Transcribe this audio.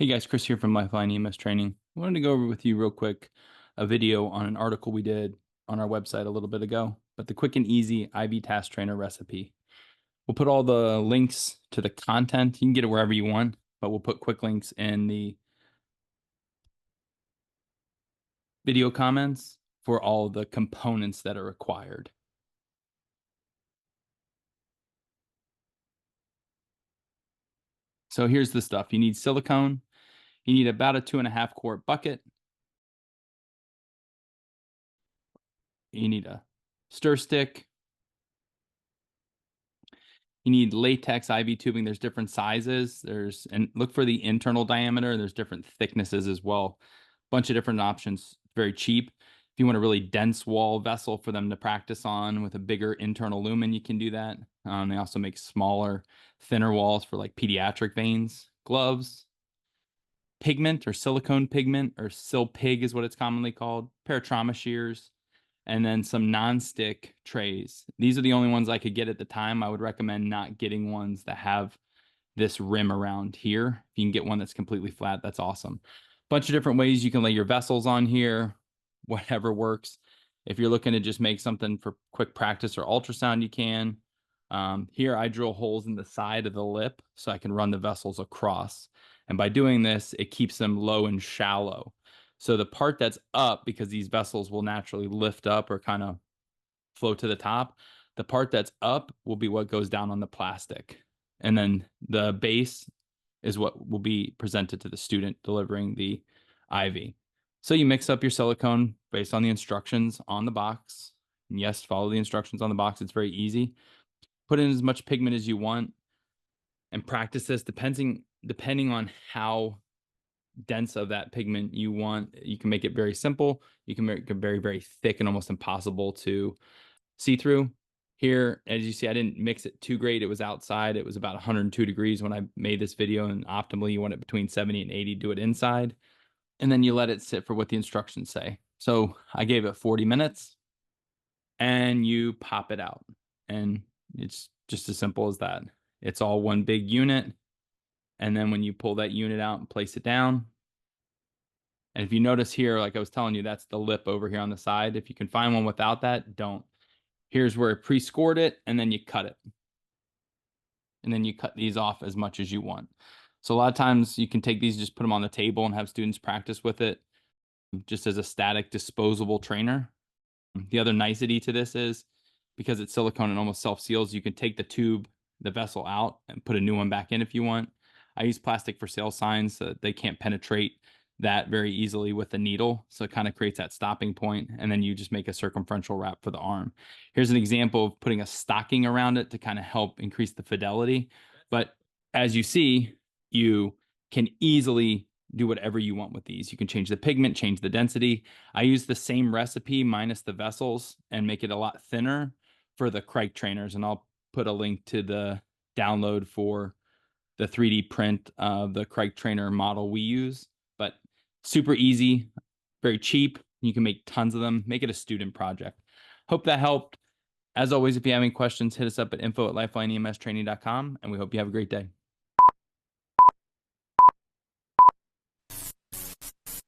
Hey guys, Chris here from Lifeline EMS Training. I wanted to go over with you real quick a video on an article we did on our website a little bit ago, but the quick and easy IV task trainer recipe. We'll put all the links to the content. You can get it wherever you want, but we'll put quick links in the video comments for all the components that are required. So here's the stuff. You need silicone. You need about a 2.5 quart bucket. You need a stir stick. You need latex IV tubing. There's different sizes. And look for the internal diameter. There's different thicknesses as well. Bunch of different options. Very cheap. If you want a really dense wall vessel for them to practice on with a bigger internal lumen, you can do that. They also make smaller, thinner walls for like pediatric veins. Gloves, pigment or silicone pigment, or Sil-Pig is what it's commonly called. Pair of trauma shears, and then some non-stick trays. These are the only ones I could get at the time. I would recommend not getting ones that have this rim around here. If you can get one that's completely flat, that's awesome. Bunch of different ways you can lay your vessels on here, whatever works. If you're looking to just make something for quick practice or ultrasound, you can. Here I drill holes in the side of the lip so I can run the vessels across. And by doing this, it keeps them low and shallow. So the part that's up, because these vessels will naturally lift up or kind of float to the top, the part that's up will be what goes down on the plastic. And then the base is what will be presented to the student delivering the IV. So you mix up your silicone based on the instructions on the box. And yes, follow the instructions on the box. It's very easy. Put in as much pigment as you want and practice this depending on how dense of that pigment you want. You can make it very simple. You can make it very, very thick and almost impossible to see through. Here, as you see, I didn't mix it too great. It was outside. It was about 102 degrees when I made this video, and optimally you want it between 70 and 80. Do it inside, and then you let it sit for what the instructions say. So I gave it 40 minutes, and you pop it out, and it's just as simple as that. It's all one big unit. And then when you pull that unit out and place it down, and if you notice here, like I was telling you, that's the lip over here on the side. If you can find one without that, don't. Here's where I pre-scored it, and then you cut it. And then you cut these off as much as you want. So a lot of times you can take these, just put them on the table and have students practice with it just as a static disposable trainer. The other nicety to this is, because it's silicone and almost self-seals, you can take the tube, the vessel out and put a new one back in if you want. I use plastic for sale signs so that they can't penetrate that very easily with the needle. So it kind of creates that stopping point, and then you just make a circumferential wrap for the arm. Here's an example of putting a stocking around it to kind of help increase the fidelity. But as you see, you can easily do whatever you want with these. You can change the pigment, change the density. I use the same recipe minus the vessels and make it a lot thinner for the Crike trainers. And I'll put a link to the download for the 3D print of the Crike trainer model we use. But super easy, very cheap. You can make tons of them. Make it a student project. Hope that helped. As always, if you have any questions, hit us up at info@lifelineemstraining.com, and we hope you have a great day.